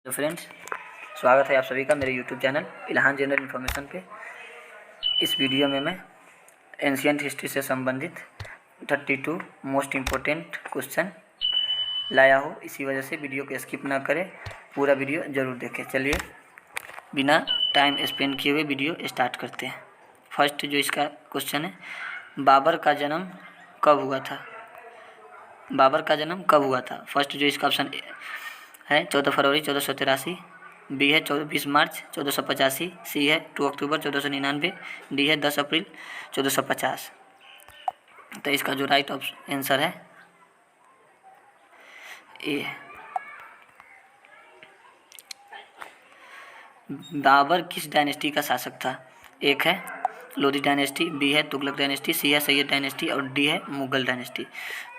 तो फ्रेंड्स, स्वागत है आप सभी का मेरे YouTube channel Ilhan general information पे। इस वीडियो में मैं एंशियंट हिस्ट्री से संबंधित 32 मोस्ट इम्पोर्टेंट क्वेश्चन लाया हूँ। इसी वजह से वीडियो को स्किप ना करें, पूरा वीडियो ज़रूर देखें। चलिए बिना टाइम स्पेंड किए हुए वीडियो स्टार्ट करते हैं। फर्स्ट जो इसका क्वेश्चन है, बाबर का जन्म कब हुआ था? बाबर का जन्म कब हुआ था? फर्स्ट जो इसका ऑप्शन है 14 फरवरी 1483, बी है 20 मार्च 1485, सी है 2 अक्टूबर 1499, डी है 10 अप्रैल 1450। तो इसका जो राइट आंसर है ए। बाबर किस डायनेस्टी का शासक था? एक है लोधी डायनेस्टी, बी है तुगलक डायनेस्टी, सी है सैयद डायनेस्टी और डी है मुगल डायनेस्टी।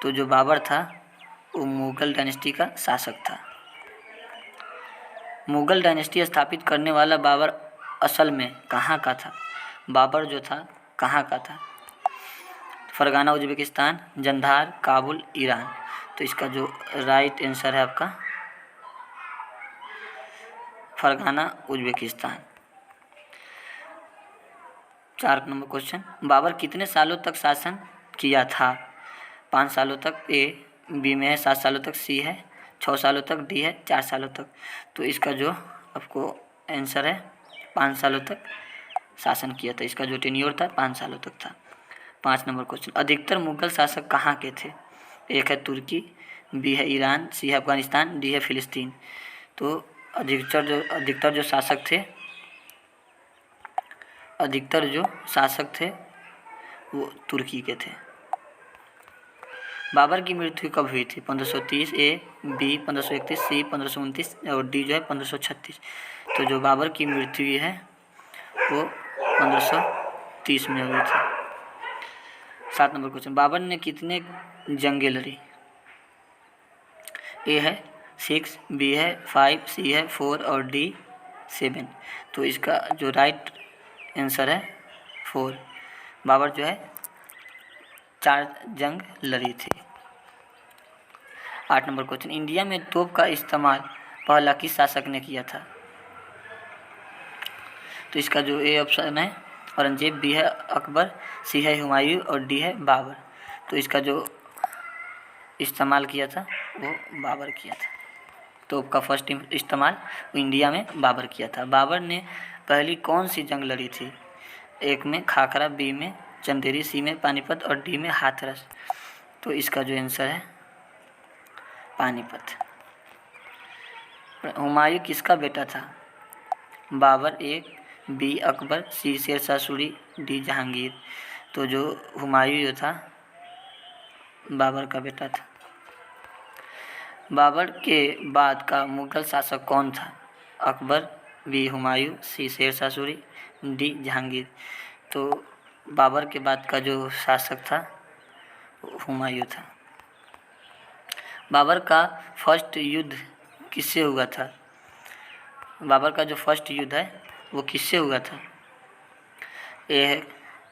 तो जो बाबर था वो मुगल डायनेस्टी का शासक था। मुगल डायनेस्टी स्थापित करने वाला बाबर असल में कहाँ का था? बाबर जो था कहाँ का था? फरगाना उज्बेकिस्तान, जंदार, काबुल, ईरान। तो इसका जो राइट आंसर है आपका Fergana Uzbekistan. 4 number question, Babur कितने सालों तक शासन किया था? 5 सालों तक ए, बी में है 7 सालों तक, सी है 6 सालों तक, डी है 4 सालों तक। तो इसका जो आपको आंसर है 5 सालों तक शासन किया था। इसका जो टेन्योर था 5 सालों तक था। 5 नंबर क्वेश्चन, अधिकतर मुगल शासक कहाँ के थे? एक है तुर्की, बी है ईरान, सी है अफगानिस्तान, डी है फिलिस्तीन। तो अधिकतर जो शासक थे वो तुर्की के थे। बाबर की मृत्यु कब हुई थी? 1530, ए, बी 1531, सी 1529 और डी जो है 1536। तो जो बाबर की मृत्यु हुई है वो 1530 में हुई थी। 7 नंबर क्वेश्चन, बाबर ने कितने जंगें लड़ी? ए है 6, बी है 5, सी है 4 और डी 7। तो इसका जो राइट आंसर है 4। बाबर जो है 4 जंग लड़ी थी। 8 नंबर क्वेश्चन, इंडिया में तोप का इस्तेमाल पहला किस शासक ने किया था? तो इसका जो ए ऑप्शन है औरंगजेब, बी है अकबर, सी है हुमायूं और डी है बाबर। तो इसका जो इस्तेमाल किया था वो बाबर किया था। तोप का फर्स्ट इस्तेमाल इंडिया में बाबर किया था। बाबर ने पहली कौन सी जंग लड़ी थी? एक में खाखरा, बी में चंदेरी, सी में पानीपत और डी में हाथरस। तो इसका जो आंसर है पानीपत। हुमायूं किसका बेटा था? बाबर एक, बी अकबर, सी शेरशाह सूरी, डी जहांगीर। तो जो हुमायूं जो था बाबर का बेटा था। बाबर के बाद का मुगल शासक कौन था? अकबर, बी हुमायूं, सी शेरशाह सूरी, डी जहांगीर। तो बाबर के बाद का जो शासक था हुमायूं था। बाबर का फर्स्ट युद्ध किससे हुआ था? बाबर का जो फर्स्ट युद्ध है वो किससे हुआ था? ए है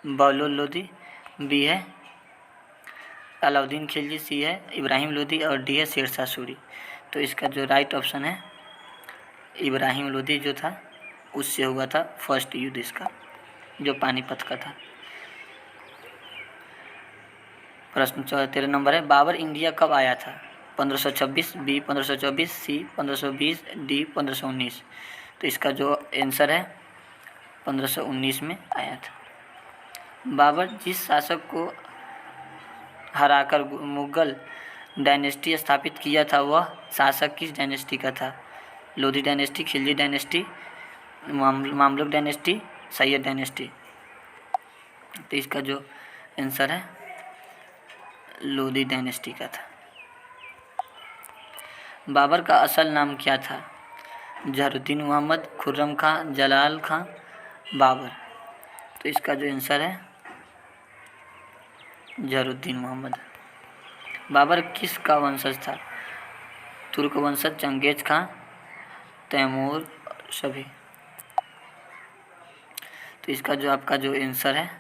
बौलुल लोदी, बी है अलाउद्दीन खिलजी, सी है इब्राहिम लोदी और डी है शेरशाह सूरी। तो इसका जो राइट ऑप्शन है इब्राहिम लोदी जो था उससे हुआ था फर्स्ट युद्ध इसका, जो पानीपत का था। प्रश्न 13 नंबर है, बाबर इंडिया कब आया था? 1526, बी 1524, सी 1520, डी 1519। तो इसका जो आंसर है 1519 में आया था। बाबर जिस शासक को हराकर मुगल डायनेस्टी स्थापित किया था वह शासक किस डायनेस्टी का था? Lodhi dynasty, Khilji dynasty, Mamluk dynasty, Syed dynasty. तो इसका जो आंसर है लोधी डायनेस्टी का था। बाबर का असल नाम क्या था? जहरुद्दीन मोहम्मद, खुर्रम खां, जलाल खां, बाबर। तो इसका जो आंसर है जहरुद्दीन मोहम्मद। बाबर किस का वंशज था? तुर्क वंशज, चंगेज खां, तैमूर सभी। तो इसका जो आपका जो आंसर है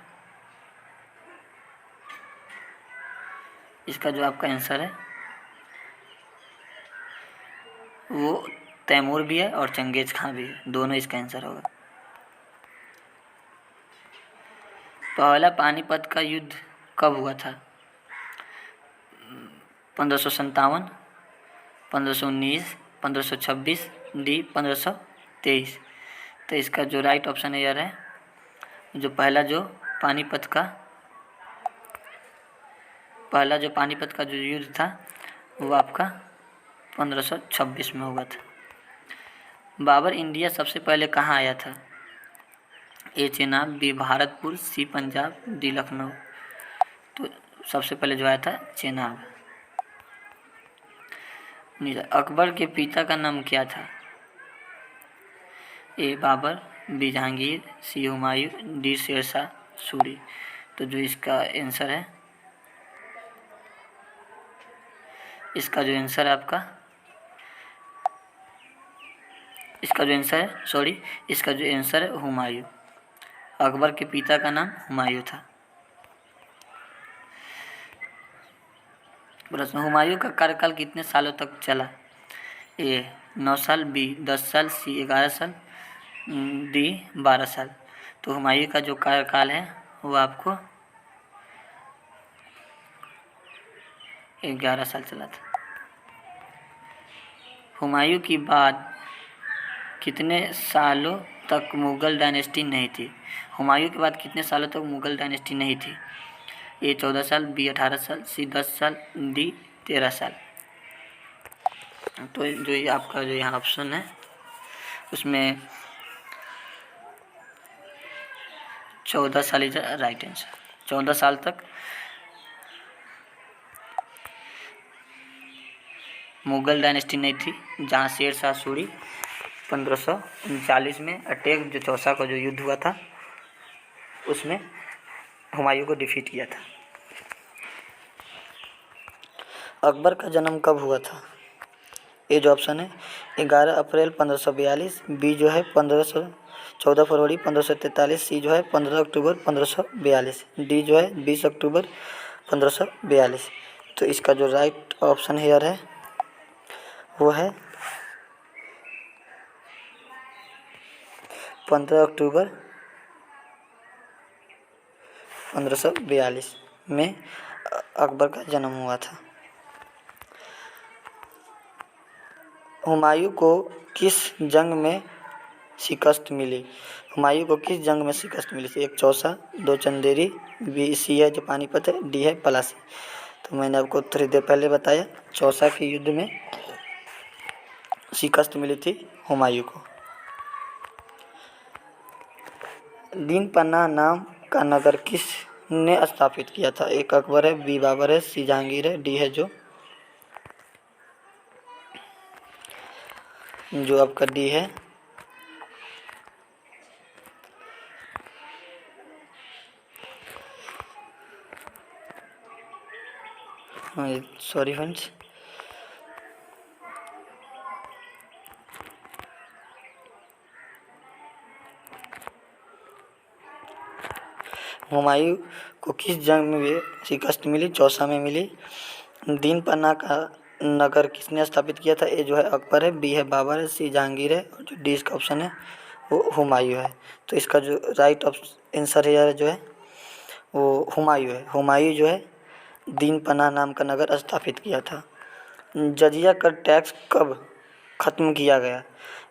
वो तैमूर भी है और चंगेज खां भी है, दोनों इसका आंसर होगा। पहला पानीपत का युद्ध कब हुआ था? 1557, 1519, 1526, डी 1523। तो इसका जो राइट ऑप्शन है यार है जो पहला जो पानीपत का जो युद्ध था वो आपका 1526 में हुआ था। बाबर इंडिया सबसे पहले कहाँ आया था? ए चेनाब, बी भारतपुर, सी पंजाब, डी लखनऊ। तो सबसे पहले जो आया था चेनाब। अकबर के पिता का नाम क्या था? ए बाबर, बी जहांगीर, सी हुमायूं, डी शेरशाह सूरी। तो जो इसका आंसर है इसका जो आंसर है हुमायूं। अकबर के पिता का नाम हुमायूं था। प्रश्न, हुमायूं का कार्यकाल कितने सालों तक चला? ए 9 साल, बी 10 साल, सी 11 साल, डी 12 साल। तो हुमायूं का जो कार्यकाल है वो आपको 11 साल चला था। हुमायूं की बाद कितने सालों तक मुग़ल डायनेस्टी नहीं थी? हुमायूं के बाद कितने सालों तक मुग़ल डायनेस्टी नहीं थी? ए 14 साल, बी 18 साल, सी 10 साल, डी 13 साल। तो जो ये आपका जो यहाँ ऑप्शन है उसमें 14 साल इज राइट आंसर। 14 साल तक मुग़ल डायनेस्टी नहीं थी, जहाँ शेरशाह सूरी 1539 में अटैक जो चौसा का जो युद्ध हुआ था उसमें हुमायूं को डिफीट किया था। अकबर का जन्म कब हुआ था? ये जो ऑप्शन है 11 अप्रैल 1542, बी जो है 14 फरवरी 1543, सी जो है 15 अक्टूबर 1542, डी जो है 20 अक्टूबर 1542। तो इसका जो राइट ऑप्शन हेयर है वो है 15 अक्टूबर 1542 में अकबर का जन्म हुआ था। हुमायूं को किस जंग में शिकस्त मिली? हुमायूं को किस जंग में शिकस्त मिली थी? एक चौसा, 2 चंदेरी, बी सी है जो पानीपत है, डी है पलासी। तो मैंने आपको थोड़ी देर पहले बताया चौसा के युद्ध में शिकस्त मिली थी हुमायूं को। दीन पन्ना नाम का नगर किसने स्थापित किया था? एक अकबर है, बी बाबर है, सी जहांगीर है, डी है जो आपका डी है सॉरी फ्रेंड्स, हुमायूं को किस जंग में शिकस्त मिली? चौसा में मिली। दीन पन्ना का नगर किसने स्थापित किया था? ए जो है अकबर है, बी है बाबर है, सी जहांगीर है और जो डी इसका ऑप्शन है वो हुमायूं है। तो इसका जो राइट आंसर है जो है वो हुमायूं है। हुमायूं जो है दीन पन्ना नाम का नगर स्थापित किया था। जजिया कर टैक्स कब ख़त्म किया गया?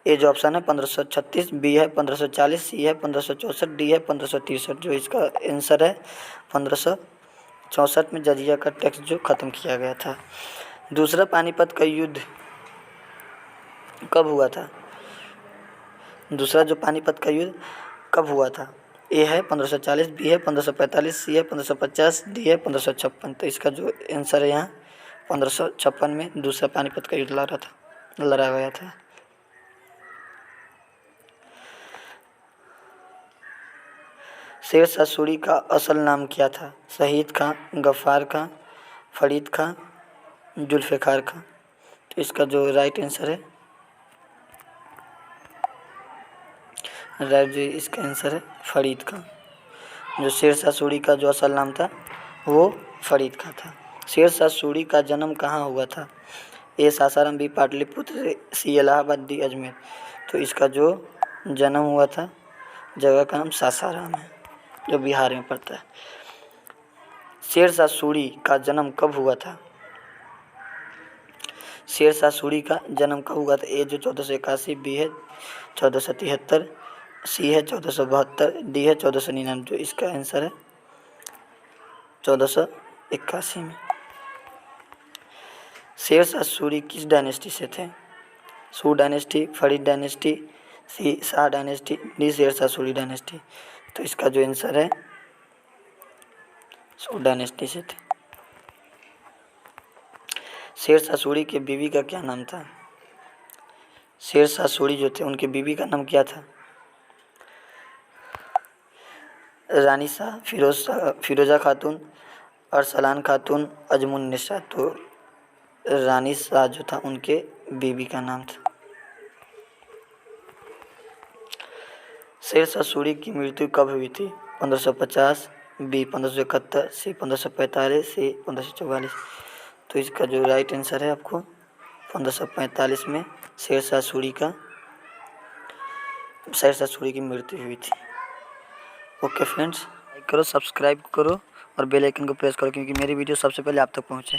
ए जो ऑप्शन है 1536, बी है 1540, सी है 1564, डी है 1563। जो इसका आंसर है 1564 में जजिया का टैक्स जो ख़त्म किया गया था। दूसरा पानीपत का युद्ध कब हुआ था? दूसरा जो पानीपत का युद्ध कब हुआ था? ए है 1540, बी है 1545, सी है 1550, डी है 1556। तो इसका जो आंसर है यहाँ 1556 में दूसरा पानीपत का युद्ध लड़ा गया था। शेरशाह सूरी का असल नाम क्या था? शहीद खां, गफ्फार खां, फरीद खां, जुल्फ़िकार खां। तो इसका जो राइट आंसर है इसका आंसर है फरीद खां। जो शेरशाह सूरी का जो असल नाम था वो फरीद खां था। शेरशाह सूरी का जन्म कहाँ हुआ था? ए सासाराम, बी पाटलिपुत्र, सी इलाहाबाद, डी अजमेर। तो इसका जो जन्म हुआ था जगह का नाम सासाराम है, जो बिहार में पड़ता है। शेरशाह सूरी का जन्म कब हुआ था? शेरशाह सूरी का जन्म कब हुआ था? ए जो 1481, बी है 1473, सी है 1472, डी है 1499। जो इसका आंसर है 1481 में। शेरशाह सूरी किस डायनेस्टी से थे? सू डायनेस्टी, फरीद डायनेस्टी, सी Shah dynasty, D Sher Shah Suri dynasty. तो इसका जो आंसर है सू डायनेस्टी से थे। शेरशाह सूरी के बीवी का क्या नाम था? शेरशाह सूरी जो थे उनके बीवी का नाम क्या था? रानी शाह, फिरोज़ा खातून, अरसलान खातून, अजमुन्निसा। तो रानी शाह जो था उनके बीवी का नाम था। शेरशाह सूरी की मृत्यु कब हुई थी? 1550, बी 1571, सी 1545, सी 1544। तो इसका जो राइट आंसर है आपको 1545 में शेरशाह सूरी की मृत्यु हुई थी। ओके फ्रेंड्स, लाइक करो, सब्सक्राइब करो और बेल आइकन को प्रेस करो, क्योंकि मेरी वीडियो सबसे पहले आप तक पहुंचे।